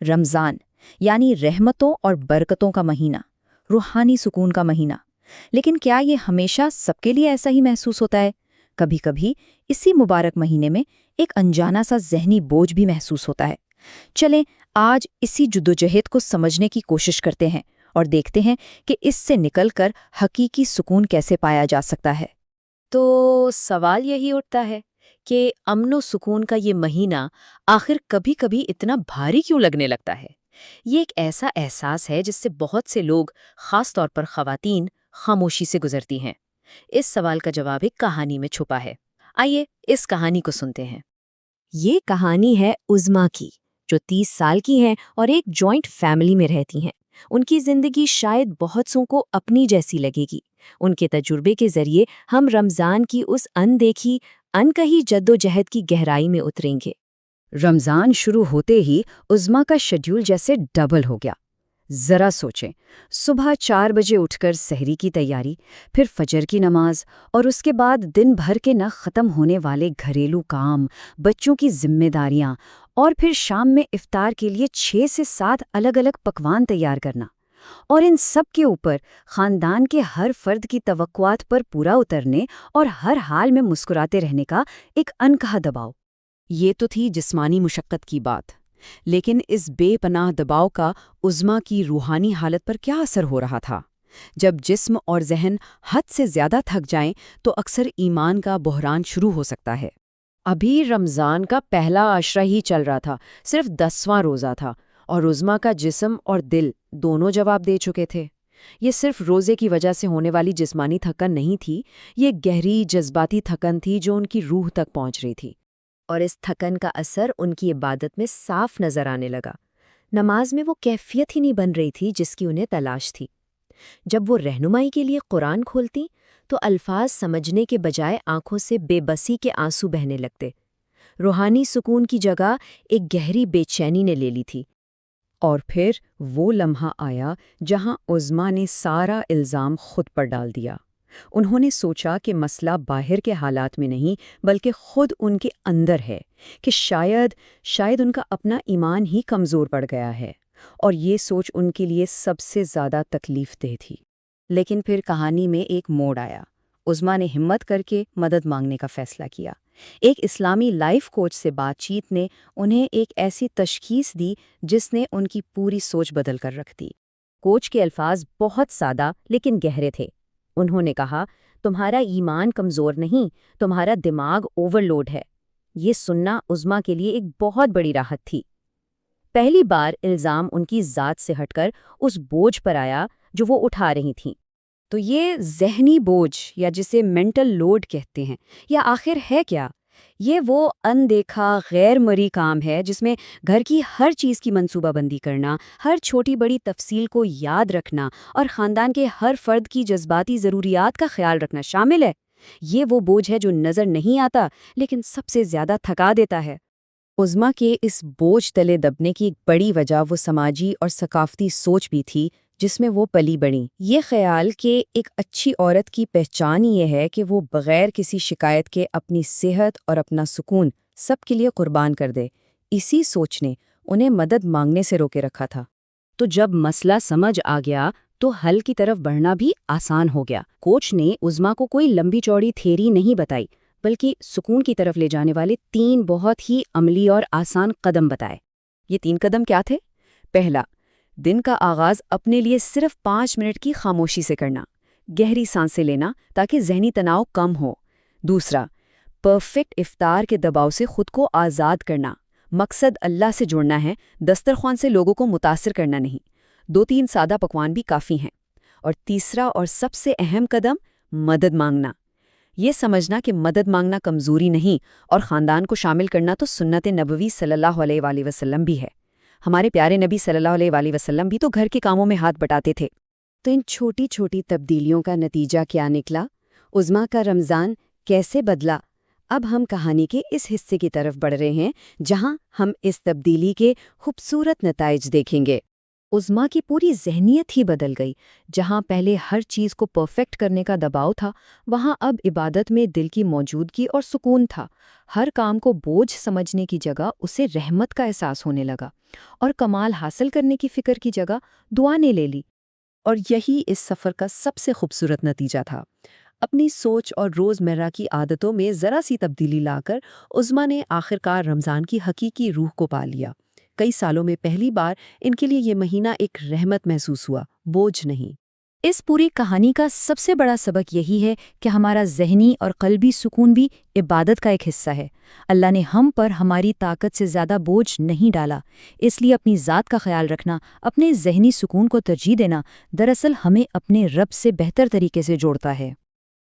رمضان یعنی رحمتوں اور برکتوں کا مہینہ، روحانی سکون کا مہینہ۔ لیکن کیا یہ ہمیشہ سب کے لیے ایسا ہی محسوس ہوتا ہے؟ کبھی کبھی اسی مبارک مہینے میں ایک انجانا سا ذہنی بوجھ بھی محسوس ہوتا ہے۔ چلیں آج اسی جدوجہد کو سمجھنے کی کوشش کرتے ہیں اور دیکھتے ہیں کہ اس سے نکل کر حقیقی سکون کیسے پایا جا سکتا ہے۔ تو سوال یہی اٹھتا ہے کہ امن و سکون کا یہ مہینہ آخر کبھی کبھی اتنا بھاری کیوں لگنے لگتا ہے؟ یہ ایک ایسا احساس ہے جس سے بہت سے لوگ، خاص طور پر خواتین، خاموشی سے گزرتی ہیں۔ اس سوال کا جواب ایک کہانی میں چھپا ہے۔ آئیے اس کہانی کو سنتے ہیں۔ یہ کہانی ہے عظما کی، جو 30 سال کی ہیں اور ایک جوائنٹ فیملی میں رہتی ہیں۔ ان کی زندگی شاید بہت سوں کو اپنی جیسی لگے گی۔ ان کے تجربے کے ذریعے ہم رمضان کی اس اندیکھی، انکہی جدوجہد کی گہرائی میں اتریں گے۔ رمضان شروع ہوتے ہی عظما کا شیڈیول جیسے ڈبل ہو گیا۔ ذرا سوچیں، صبح 4 بجے اٹھ کر سحری کی تیاری، پھر فجر کی نماز، اور اس کے بعد دن بھر کے نہ ختم ہونے والے گھریلو کام، بچوں کی ذمہ داریاں، اور پھر شام میں افطار کے لیے 6 سے 7 الگ الگ پکوان تیار کرنا، اور ان سب کے اوپر خاندان کے ہر فرد کی توقعات پر پورا اترنے اور ہر حال میں مسکراتے رہنے کا ایک انکہا دباؤ۔ یہ تو تھی جسمانی مشقت کی بات، لیکن اس بے پناہ دباؤ کا عظما کی روحانی حالت پر کیا اثر ہو رہا تھا؟ جب جسم اور ذہن حد سے زیادہ تھک جائیں تو اکثر ایمان کا بحران شروع ہو سکتا ہے۔ ابھی رمضان کا پہلا عشرہ ہی چل رہا تھا، صرف 10واں روزہ تھا، اور عظما کا جسم اور دل دونوں جواب دے چکے تھے۔ یہ صرف روزے کی وجہ سے ہونے والی جسمانی تھکن نہیں تھی، یہ گہری جذباتی تھکن تھی جو ان کی روح تک پہنچ رہی تھی۔ اور اس تھکن کا اثر ان کی عبادت میں صاف نظر آنے لگا۔ نماز میں وہ کیفیت ہی نہیں بن رہی تھی جس کی انہیں تلاش تھی۔ جب وہ رہنمائی کے لیے قرآن کھولتی تو الفاظ سمجھنے کے بجائے آنکھوں سے بے بسی کے آنسو بہنے لگتے۔ روحانی سکون کی جگہ ایک گہری بے چینی نے لے لی تھی۔ اور پھر وہ لمحہ آیا جہاں عظما نے سارا الزام خود پر ڈال دیا۔ انہوں نے سوچا کہ مسئلہ باہر کے حالات میں نہیں بلکہ خود ان کے اندر ہے، کہ شاید ان کا اپنا ایمان ہی کمزور پڑ گیا ہے، اور یہ سوچ ان کے لیے سب سے زیادہ تکلیف دہ تھی۔ لیکن پھر کہانی میں ایک موڑ آیا۔ عظما نے ہمت کر کے مدد مانگنے کا فیصلہ کیا۔ ایک اسلامی لائف کوچ سے بات چیت نے انہیں ایک ایسی تشخیص دی جس نے ان کی پوری سوچ بدل کر رکھ دی۔ کوچ کے الفاظ بہت سادہ لیکن گہرے تھے۔ انہوں نے کہا، تمہارا ایمان کمزور نہیں، تمہارا دماغ اوور لوڈ ہے۔ یہ سننا عظما کے لیے ایک بہت بڑی راحت تھی۔ پہلی بار الزام ان کی ذات سے ہٹ کر اس بوجھ پر آیا جو وہ اٹھا رہی تھیں۔ تو یہ ذہنی بوجھ، یا جسے مینٹل لوڈ کہتے ہیں، یا آخر ہے کیا؟ یہ وہ اندیکھا غیر مرئی کام ہے جس میں گھر کی ہر چیز کی منصوبہ بندی کرنا، ہر چھوٹی بڑی تفصیل کو یاد رکھنا اور خاندان کے ہر فرد کی جذباتی ضروریات کا خیال رکھنا شامل ہے۔ یہ وہ بوجھ ہے جو نظر نہیں آتا لیکن سب سے زیادہ تھکا دیتا ہے۔ عظما کے اس بوجھ تلے دبنے کی ایک بڑی وجہ وہ سماجی اور ثقافتی سوچ بھی تھی جس میں وہ پلی بڑھیں۔ یہ خیال کہ ایک اچھی عورت کی پہچان یہ ہے کہ وہ بغیر کسی شکایت کے اپنی صحت اور اپنا سکون سب کے لیے قربان کر دے، اسی سوچ نے انہیں مدد مانگنے سے روکے رکھا تھا۔ تو جب مسئلہ سمجھ آ گیا تو حل کی طرف بڑھنا بھی آسان ہو گیا۔ کوچ نے عظما کو کوئی لمبی چوڑی تھیری نہیں بتائی، بلکہ سکون کی طرف لے جانے والے 3 بہت ہی عملی اور آسان قدم بتائے۔ یہ 3 قدم کیا تھے؟ پہلا، دن کا آغاز اپنے لیے صرف 5 منٹ کی خاموشی سے کرنا، گہری سانسیں لینا تاکہ ذہنی تناؤ کم ہو۔ دوسرا، پرفیکٹ افطار کے دباؤ سے خود کو آزاد کرنا، مقصد اللہ سے جڑنا ہے، دسترخوان سے لوگوں کو متاثر کرنا نہیں۔ 2-3 سادہ پکوان بھی کافی ہیں۔ اور تیسرا اور سب سے اہم قدم، مدد مانگنا۔ یہ سمجھنا کہ مدد مانگنا کمزوری نہیں اور خاندان کو شامل کرنا تو سنت نبوی صلی اللہ علیہ وآلہ وسلم بھی ہے۔ ہمارے پیارے نبی صلی اللہ علیہ وآلہ وسلم بھی تو گھر کے کاموں میں ہاتھ بٹاتے تھے۔ تو ان چھوٹی چھوٹی تبدیلیوں کا نتیجہ کیا نکلا؟ عظما کا رمضان کیسے بدلا؟ اب ہم کہانی کے اس حصے کی طرف بڑھ رہے ہیں جہاں ہم اس تبدیلی کے خوبصورت نتائج دیکھیں گے۔ عظما کی پوری ذہنیت ہی بدل گئی۔ جہاں پہلے ہر چیز کو پرفیکٹ کرنے کا دباؤ تھا، وہاں اب عبادت میں دل کی موجودگی اور سکون تھا۔ ہر کام کو بوجھ سمجھنے کی جگہ اسے رحمت کا احساس ہونے لگا، اور کمال حاصل کرنے کی فکر کی جگہ دعا نے لے لی۔ اور یہی اس سفر کا سب سے خوبصورت نتیجہ تھا۔ اپنی سوچ اور روزمرہ کی عادتوں میں ذرا سی تبدیلی لا کر عظما نے آخرکار رمضان کی حقیقی روح کو پا لیا۔ کئی سالوں میں پہلی بار ان کے لیے یہ مہینہ ایک رحمت محسوس ہوا، بوجھ نہیں۔ اس پوری کہانی کا سب سے بڑا سبق یہی ہے کہ ہمارا ذہنی اور قلبی سکون بھی عبادت کا ایک حصہ ہے۔ اللہ نے ہم پر ہماری طاقت سے زیادہ بوجھ نہیں ڈالا، اس لیے اپنی ذات کا خیال رکھنا، اپنے ذہنی سکون کو ترجیح دینا، دراصل ہمیں اپنے رب سے بہتر طریقے سے جوڑتا ہے۔